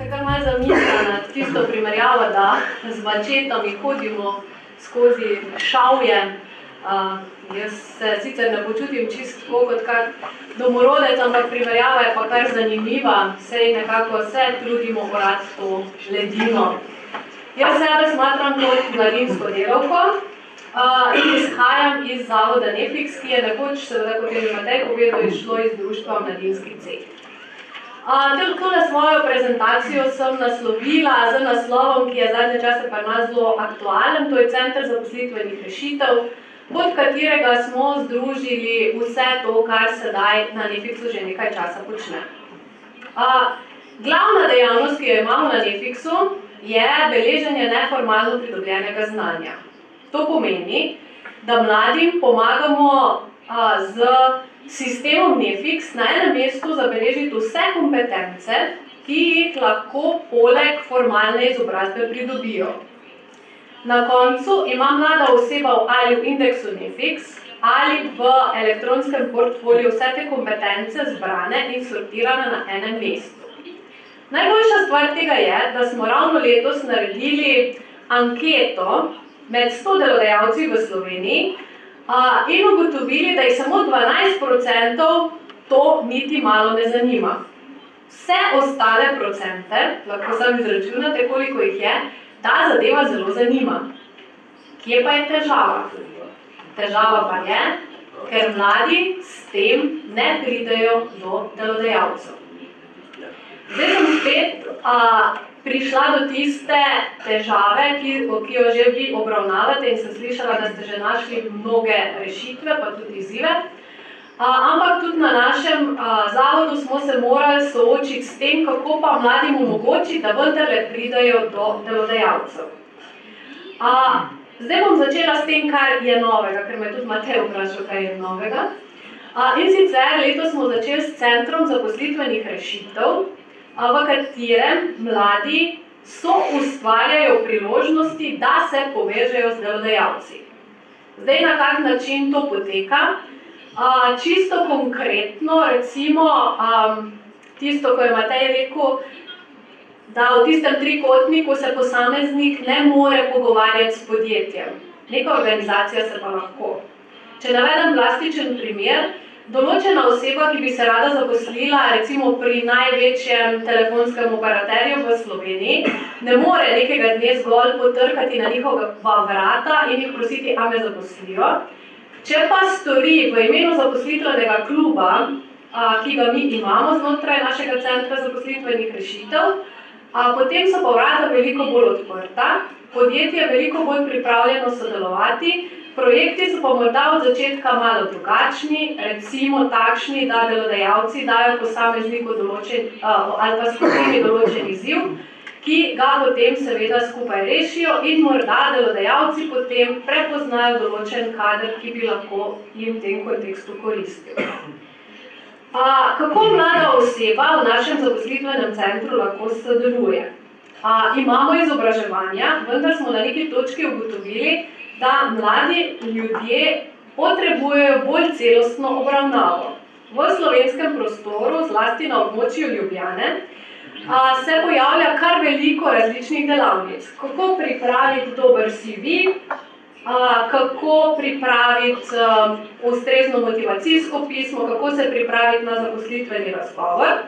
se kar malo zamišljala nad tisto primerjavo, da z mačetami hodimo skozi šavje. Jaz se sicer ne počutim čisto kot kak domorodec, ampak primerjava je pa kar zanimiva, saj nekako se trudimo orati to ledino. Jaz sebe smatram kot mladinsko delavko in izhajam iz zavoda Nefix, ki je nekoč, seveda, kot je že Matej povedal, izšlo iz društva Mladinski ceh. Tole svojo prezentacijo sem naslovila z naslovom, ki je zadnje čase pri nas zelo aktualen, to je Center zaposlitvenih rešitev, pod katerega smo združili vse to, kar sedaj na Nefixu že nekaj časa počne. Glavna dejavnost, ki jo imamo na Nefixu, je beleženje neformalno pridobljenega znanja. To pomeni, da mladim pomagamo z sistemom Nefix na enem mestu zabeležiti vse kompetence, ki jih lahko poleg formalne izobrazbe pridobijo. Na koncu ima mlada oseba ali v indeksu Nefix ali v elektronskem portfoliju vse te kompetence zbrane in sortirane na enem mestu. Najboljša stvar tega je, da smo ravno letos naredili anketo med 100 delodajalci v Sloveniji in ugotovili, da jih samo 12% to niti malo ne zanima. Vse ostale procente, lahko sami izračunate, koliko jih je, ta zadeva zelo zanima. Kje pa je težava? Težava pa je, ker mladi s tem ne pridejo do delodajalcev. Zdaj sem spet prišla do tiste težave, ki jo že vi obravnavate in sem slišala, da ste že našli mnoge rešitve, pa tudi izzive. Ampak tudi na našem zavodu smo se morali soočiti s tem, kako pa mladim omogočiti, da vendarle pridejo do delodajalcev. Zdaj bom začela s tem, kar je novega, ker me tudi Matej vprašal, kaj je novega. In sicer letos smo začeli s Centrom zaposlitvenih rešitev, v katerem mladi ustvarjajo priložnosti, da se povežejo z delodajalci. Zdaj, na kak način to poteka? Čisto konkretno, recimo, tisto, ko je Matej rekel, da v tistem trikotniku se posameznik ne more pogovarjati s podjetjem. Neka organizacija se pa lahko. Če navedem plastičen primer, določena oseba, ki bi se rada zaposlila recimo pri največjem telefonskem operaterju v Sloveniji, ne more nekega dne zgolj potrkati na njihova vrata in jih prositi, a me zaposlijo. Če pa stori v imenu zaposlitvenega kluba, ki ga mi imamo znotraj našega centra zaposlitvenih rešitev, potem so pa vrata veliko bolj odprta, podjetje je veliko bolj pripravljeno sodelovati, projekti so pa morda od začetka malo drugačni, recimo takšni, da delodajalci dajo posamezniku določen ali pa skupini določen izziv, ki ga potem seveda skupaj rešijo in morda delodajalci potem prepoznajo določen kader, ki bi lahko jim v tem kontekstu koristil. Kako mlada oseba v našem zaposlitvenem centru lahko sodeluje? Imamo izobraževanja, vendar smo na neki točki ugotovili, da mladi ljudje potrebujejo bolj celostno obravnavo. V slovenskem prostoru, zlasti na območju Ljubljane, se pojavlja kar veliko različnih delavnic. Kako pripraviti dober CV, kako pripraviti ustrezno motivacijsko pismo, kako se pripraviti na zaposlitveni razgovor.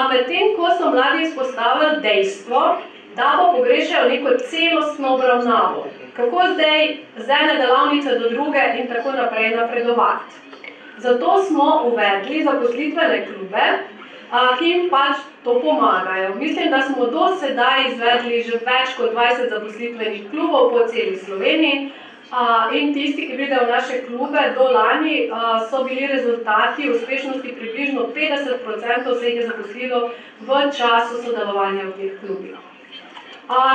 Medtem ko so mladi izpostavili dejstvo, da pa pogrešajo neko celostno obravnavo. Kako zdaj z ene delavnice do druge in tako naprej napredovati. Zato smo uvedli zaposlitvene klube, ki jim pač to pomagajo. Mislim, da smo do sedaj izvedli že več kot 20 zaposlitvenih klubov po celi Sloveniji in tisti, ki pridejo v naše klube do lani, so bili rezultati uspešnosti približno 50% se jih je zaposlilo v času sodelovanja v teh klubih.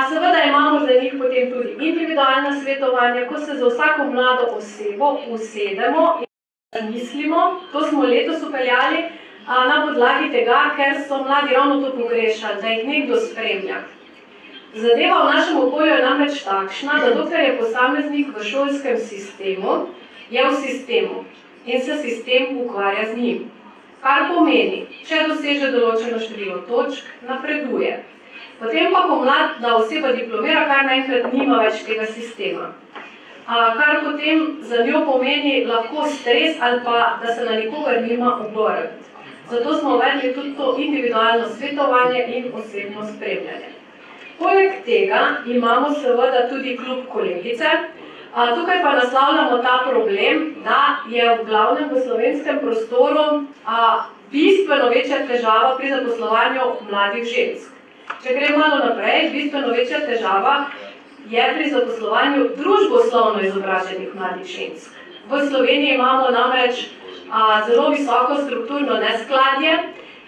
Seveda imamo za njih potem tudi individualna svetovanja, ko se za vsako mlado osebo usedemo in zamislimo. To smo letos upeljali na podlagi tega, ker so mladi ravno to pogrešali, da jih nekdo spremlja. Zadeva v našem okolju je namreč takšna, da dokler je posameznik v šolskem sistemu, je v sistemu in se sistem ukvarja z njim. Kar pomeni, če doseže določeno število točk, napreduje. Potem pa, ko mlada oseba diplomira, kar naenkrat nima več tega sistema. Kar potem za njo pomeni lahko stres ali pa, da se na nikogar nima obrniti. Zato smo uvedli tudi to individualno svetovanje in osebno spremljanje. Poleg tega imamo seveda tudi klub kolegice. Tukaj pa naslavljamo ta problem, da je v glavnem v slovenskem prostoru bistveno večja težava pri zaposlovanju mladih žensk. Če grem malo naprej, bistveno večja težava je pri zaposlovanju družboslovno izobraženih mladih žensk. V Sloveniji imamo namreč zelo visoko strukturno neskladje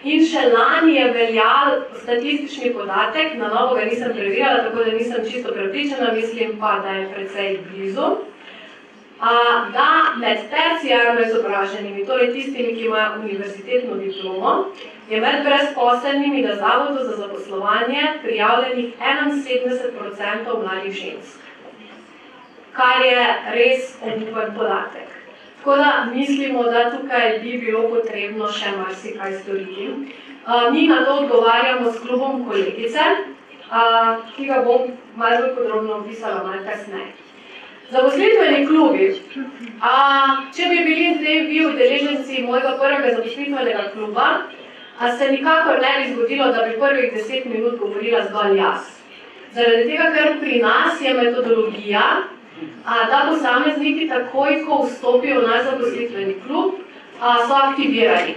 in še lani je veljal statistični podatek, na novo ga nisem preverjala, tako da nisem čisto prepričana, mislim pa, da je precej blizu, da med terciarno izobraženimi, torej tistimi, ki imajo univerzitetno diplomo, je med brezposelnimi na Zavodu za zaposlovanje prijavljenih 71% mladih žensk, kar je res obupen podatek. Tako da mislimo, da tukaj bi bilo potrebno še marsikaj storiti. Mi na to odgovarjamo s klubom kolegice, ki ga bom malo bolj podrobno opisala malo kasneje. Zaposlitveni klubi. Če bi bili zdaj vi udeleženci mojega prvega zaposlitvenega kluba, se nikakor ne bi zgodilo, da bi prvih 10 minut govorila zgolj jaz. Zaradi tega, ker pri nas je metodologija, da posamezniki takoj, ko vstopijo v naš zaposlitveni klub, so aktivirani.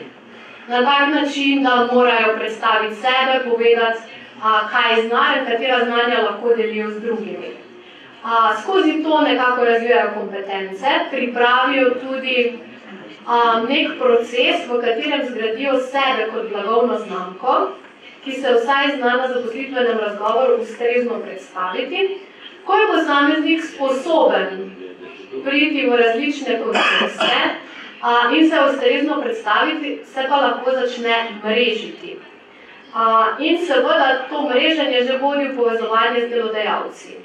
Na tak način, da morajo predstaviti sebe, povedati, kaj znajo, katera znanja lahko delijo z drugimi. Skozi to nekako razvijajo kompetence, pripravijo tudi nek proces, v katerem zgradijo sebe kot blagovno znamko, ki se vsaj zna na zaposlitvenem razgovoru ustrezno predstaviti. Ko je posameznik sposoben priti v različne kontekste in se ustrezno predstaviti, se pa lahko začne mrežiti. In seveda to mreženje že vodi v povezovanje z delodajalci.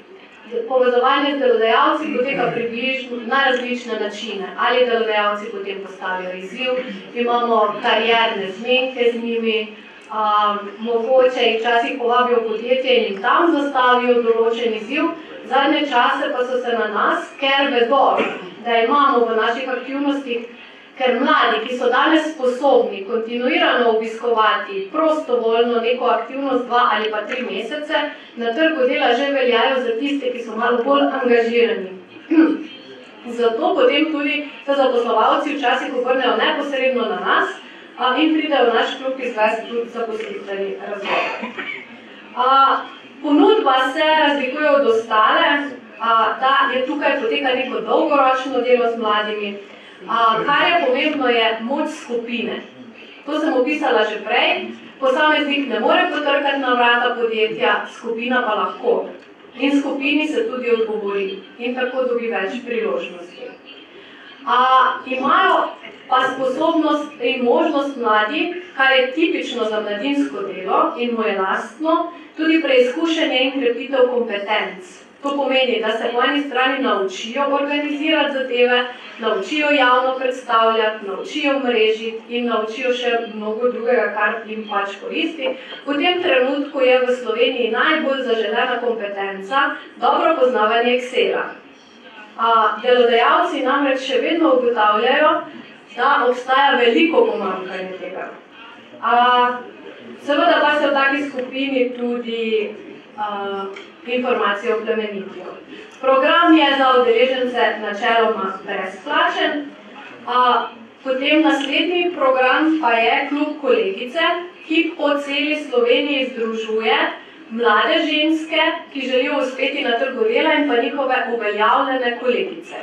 Povezovanje z delodajalci poteka približno na različne načine. Ali delodajalci potem postavijo izziv, imamo karierne zmenke z njimi, mogoče jih včasih povabijo podjetje in jim tam zastavijo določen izziv. Zadnje čase pa so se na nas, ker vedo, da imamo v naših aktivnostih, ker mladi, ki so danes sposobni kontinuirano obiskovati prostovoljno neko aktivnost 2 ali pa 3 mesece, na trgu dela že veljajo za tiste, ki so malo bolj angažirani. Zato potem tudi se zaposlovalci včasih obrnejo neposredno na nas in pridejo v naš klub izvesti tudi zaposlitveni razgovor. Ponudba se razlikuje od ostale, da je tukaj poteka neko dolgoročno delo z mladimi. Kar je pomembno, je moč skupine. To sem opisala že prej. Posameznik ne more potrkati na vrata podjetja, skupina pa lahko. In skupini se tudi odgovori in tako dobi več priložnosti. Imajo pa sposobnost in možnost mladi, kar je tipično za mladinsko delo in mu je lastno, tudi preizkušanje in krepitev kompetenc. To pomeni, da se po eni strani naučijo organizirati zadeve, naučijo javno predstavljati, naučijo mrežiti in naučijo še mnogo drugega, kar jim pač koristi. V tem trenutku je v Sloveniji najbolj zaželena kompetenca dobro poznavanje Excela. Delodajalci namreč še vedno ugotavljajo, da obstaja veliko pomanjkanje tega. Seveda pa se v taki skupini tudi informacije oplemenitijo. Program je za udeležence načeloma brezplačen. Potem naslednji program pa je klub kolegice, ki po celi Sloveniji združuje mlade ženske, ki želijo uspeti na trgu dela in pa njihove uveljavljene kolegice.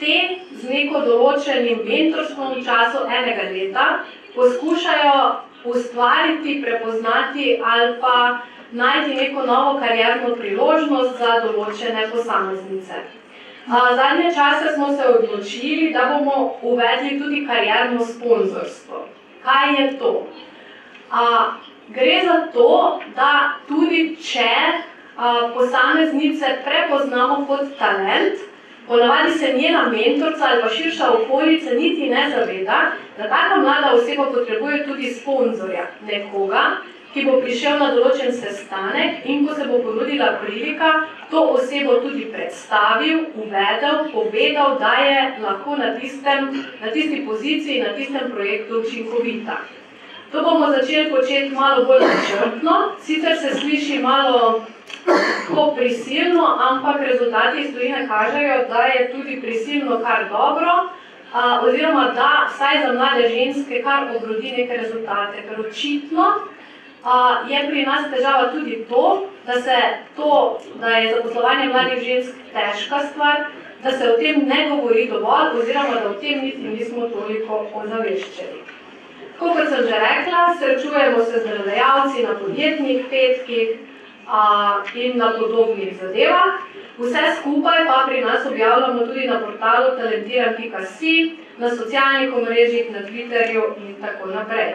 Te z neko določenim mentorstvom v času enega leta poskušajo ustvariti, prepoznati ali pa najti neko novo karierno priložnost za določene posameznice. Zadnje čase smo se odločili, da bomo uvedli tudi karierno sponzorstvo. Kaj je to? Gre za to, da tudi če posameznice prepoznamo kot talent, ponavadi se njena mentorca ali pa širša okolica niti ne zaveda, da taka mlada oseba potrebuje tudi sponzorja, nekoga, ki bo prišel na določen sestanek in ko se bo ponudila prilika, to osebo tudi predstavil, uvedel, povedal, da je lahko na tisti poziciji, na tistem projektu učinkovita. To bomo začeli početi malo bolj načrtno, sicer se sliši malo tako prisilno, ampak rezultati iz tujine kažejo, da je tudi prisilno kar dobro, oziroma da vsaj za mlade ženske kar obrodi neke rezultate, ker očitno je pri nas težava tudi to, da je zaposlovanje mladih žensk težka stvar, da se o tem ne govori dovolj, oziroma da o tem niti nismo toliko ozaveščeni. Tako kot sem že rekla, srečujemo se z delodajalci na podjetnih petkih in na podobnih zadevah. Vse skupaj pa pri nas objavljamo tudi na portalu talentiran.si, na socialnih omrežjih, na Twitterju in tako naprej.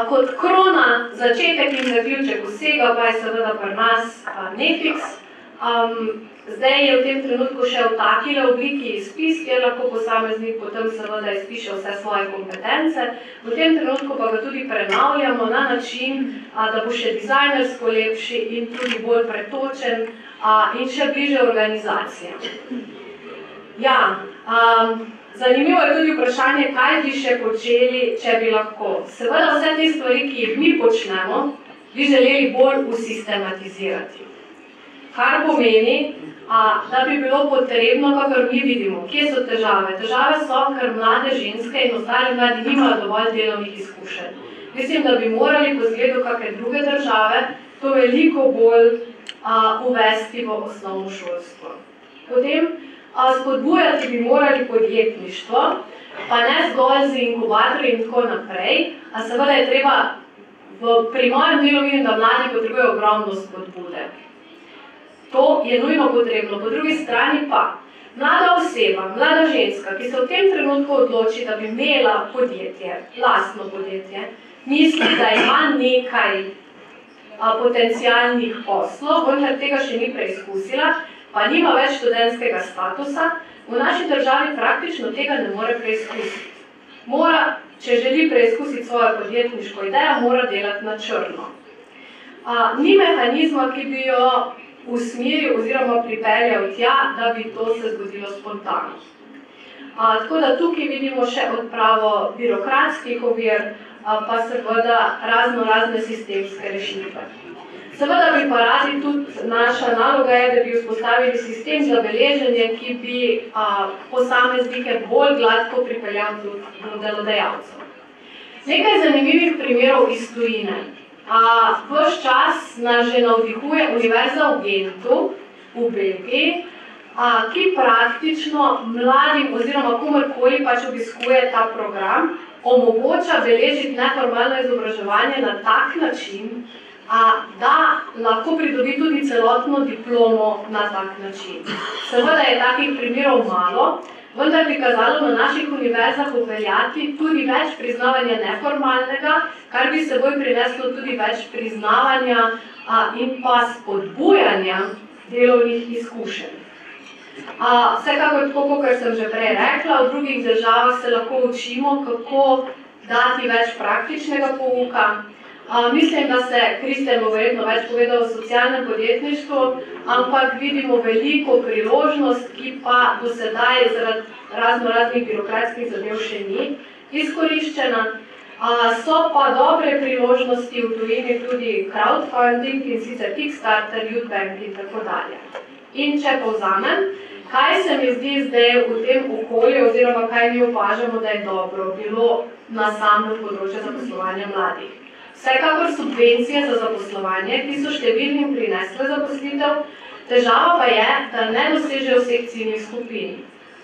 Kot krona, začetek in zaključek vsega pa je seveda pri nas Netflix. Zdaj je v tem trenutku še v takile obliki izpis, kjer lahko posameznik potem seveda izpiše vse svoje kompetence. V tem trenutku pa ga tudi prenavljamo na način, da bo še dizajnersko lepši in tudi bolj pretočen in še bliže organizacijam. Ja, zanimivo je tudi vprašanje, kaj bi še počeli, če bi lahko. Seveda vse te stvari, ki jih mi počnemo, bi želeli bolj usistematizirati. Kar pomeni, da bi bilo potrebno, kakor mi vidimo, kje so težave. Težave so, ker mlade ženske in ostali mladi nimajo dovolj delovnih izkušenj. Mislim, da bi morali po zgledu kakšne druge države to veliko bolj uvesti v osnovno šolstvo. Potem spodbujati bi morali podjetništvo, pa ne zgolj z inkubatorji in tako naprej, a seveda je treba, pri mojem delu vidim, da mladi potrebujejo ogromno spodbude. To je nujno potrebno. Po drugi strani pa, mlada oseba, mlada ženska, ki se v tem trenutku odloči, da bi imela podjetje, lastno podjetje, misli, da ima nekaj potencialnih poslov, vendar tega še ni preizkusila, pa nima več študentskega statusa, v naši državi praktično tega ne more preizkusiti. Mora, če želi preizkusiti svojo podjetniško idejo, mora delati na črno. Ni mehanizma, ki bi jo usmeril oziroma pripeljal tja, da bi to se zgodilo spontano. Tako da tukaj vidimo še odpravo birokratskih ovir, pa seveda razne sistemske rešitve. Seveda bi pa radi tudi, naša naloga je, da bi vzpostavili sistem za beleženje, ki bi posameznike bolj gladko pripeljal tudi do delodajalcev. Nekaj zanimivih primerov iz tujine. Ves čas nas že navdihuje Univerza v Gentu, v Belgiji, ki praktično mladim oziroma komorkoli pač obiskuje ta program, omogoča beležiti neformalno izobraževanje na tak način, da lahko pridobi tudi celotno diplomo na tak način. Seveda je takih primerov malo, vendar bi kazalo na naših univerzah upeljati tudi več priznavanja neformalnega, kar bi seboj prineslo tudi več priznavanja in pa spodbujanja delovnih izkušenj. Vsekakor tako, kot sem že prej rekla, v drugih državah se lahko učimo, kako dati več praktičnega pouka. Mislim, da se Kristjan bo verjetno več povedal o socialnem podjetništvu, ampak vidimo veliko priložnost, ki pa do sedaj zaradi raznih birokratskih zadev še ni izkoriščena. So pa dobre priložnosti v tujini tudi crowdfunding in sicer Kickstarter, Youthbank in tako dalje. In če povzamem, kaj se mi zdi zdaj v tem okolju oziroma kaj mi opažamo, da je dobro bilo na samem področju zaposlovanja mladih. Vsekakor subvencije za zaposlovanje, ki so številnim prinesle zaposlitev, težava pa je, da ne dosežejo vseh ciljnih skupin.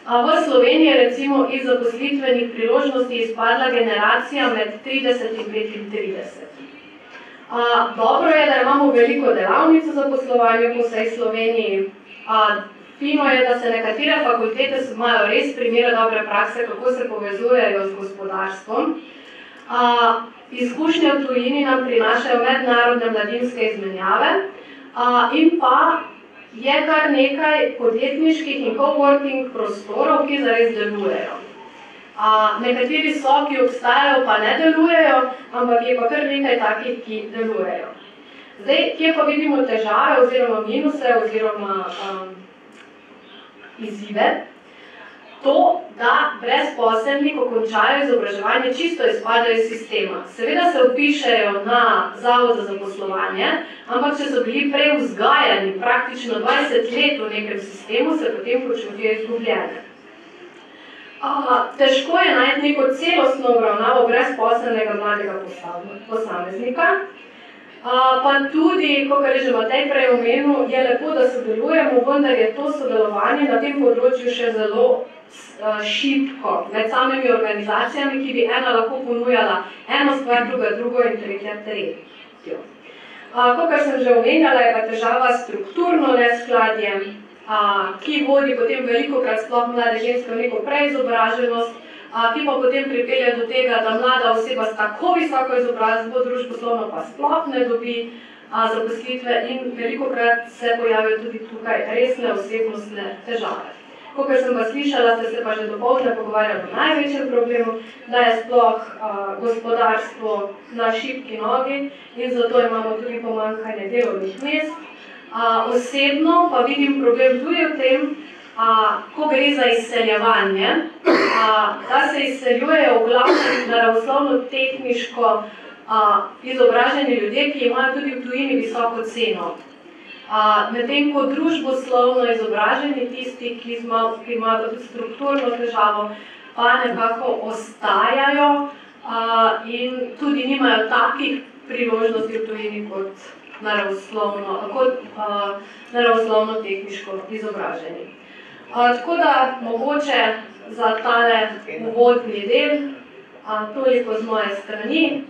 V Sloveniji je recimo iz zaposlitvenih priložnosti izpadla generacija med 30 in 35. Dobro je, da imamo veliko delavnic za zaposlovanje po vsej Sloveniji. Fino je, da se nekatere fakultete imajo res primere dobre prakse, kako se povezujejo z gospodarstvom. Izkušnje v tujini nam prinašajo mednarodne mladinske izmenjave in pa je kar nekaj podjetniških in coworking prostorov, ki zares delujejo. Nekateri so, ki obstajajo, pa ne delujejo, ampak je pa kar nekaj takih, ki delujejo. Zdaj, kje pa vidimo težave oziroma minuse oziroma izzive? To, da brezposelni, ko končajo izobraževanje, čisto izpadajo iz sistema. Seveda se vpišejo na Zavod za zaposlovanje, ampak če so bili prej vzgajani praktično 20 let v nekem sistemu, se potem počutijo izgubljene. Težko je najti neko celostno obravnavo brezposelnega mladega posameznika, pa tudi, kot je že Matej prej omenil, je lepo, da sodelujemo, vendar je to sodelovanje na tem področju še zelo šibko med samimi organizacijami, ki bi ena lahko ponujala eno stvar, druga drugo in tretja tretjo. Kot sem že omenjala, je pa težava strukturno neskladje, ki vodi potem velikokrat sploh mlade ženske v neko preizobraženost, ki pa potem pripelje do tega, da mlada oseba s tako visoko izobrazbo družboslovno pa sploh ne dobi zaposlitve in velikokrat se pojavijo tudi tukaj resne osebnostne težave. Kakor sem pa slišala, ste se pa že dopoldne pogovarjali o največjem problemu, da je sploh gospodarstvo na šibki nogi in zato imamo tudi pomanjkanje delovnih mest. Osebno pa vidim problem tudi v tem, ko gre za izseljevanje, da se izseljujejo v glavnem naravoslovno-tehniško izobraženi ljudje, ki imajo tudi v tujini visoko ceno. Medtem ko družboslovno izobraženi tisti, ki imajo tudi strukturno težavo, pa nekako ostajajo in tudi nimajo takih priložnosti v tujini kot naravoslovno-tehniško izobraženi. Tako da mogoče za tale uvodni del toliko z moje strani.